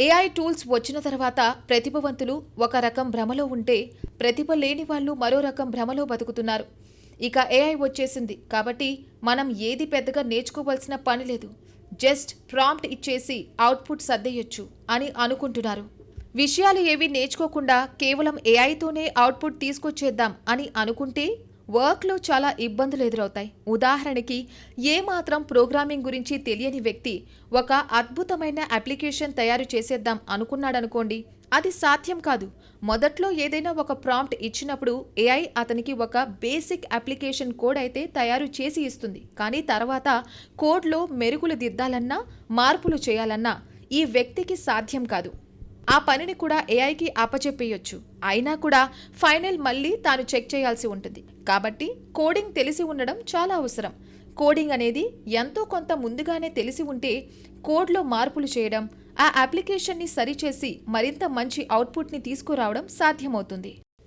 AI tools వచ్చిన తర్వాత ప్రతిభావంతులు ఒక రకం భ్రమలో ఉంటే, ప్రతిభ లేని వాళ్ళు మరో రకం భ్రమలో బతుకుతున్నారు. ఇక ఏఐ వచ్చేసింది కాబట్టి మనం ఏది పెద్దగా నేర్చుకోవాల్సిన పని లేదు, జస్ట్ ప్రాంప్ట్ ఇచ్చేసి అవుట్పుట్ సర్దేయొచ్చు అని అనుకుంటున్నారు. విషయాలు ఏవి నేర్చుకోకుండా కేవలం ఏఐతోనే అవుట్పుట్ తీసుకొచ్చేద్దాం అని అనుకుంటే వర్క్లో చాలా ఇబ్బందులు ఎదురవుతాయి. ఉదాహరణకి ఏమాత్రం ప్రోగ్రామింగ్ గురించి తెలియని వ్యక్తి ఒక అద్భుతమైన అప్లికేషన్ తయారు చేసేద్దాం అనుకున్నాడనుకోండి, అది సాధ్యం కాదు. మొదట్లో ఏదైనా ఒక ప్రాంప్ట్ ఇచ్చినప్పుడు ఏఐ అతనికి ఒక బేసిక్ అప్లికేషన్ కోడ్ అయితే తయారు చేసి ఇస్తుంది. కానీ తర్వాత కోడ్లో మెరుగులు దిద్దాలన్నా, మార్పులు చేయాలన్నా ఈ వ్యక్తికి సాధ్యం కాదు. ఆ పనిని కూడా ఏఐకి అప్పచెప్పేయొచ్చు. అయినా కూడా ఫైనల్ మళ్ళీ తాను చెక్ చేయాల్సి ఉంటుంది. కాబట్టి కోడింగ్ తెలిసి ఉండడం చాలా అవసరం. కోడింగ్ అనేది ఎంతో కొంత ముందుగానే తెలిసి ఉంటే కోడ్లో మార్పులు చేయడం, ఆ అప్లికేషన్ని సరిచేసి మరింత మంచి అవుట్పుట్ని తీసుకురావడం సాధ్యమవుతుంది.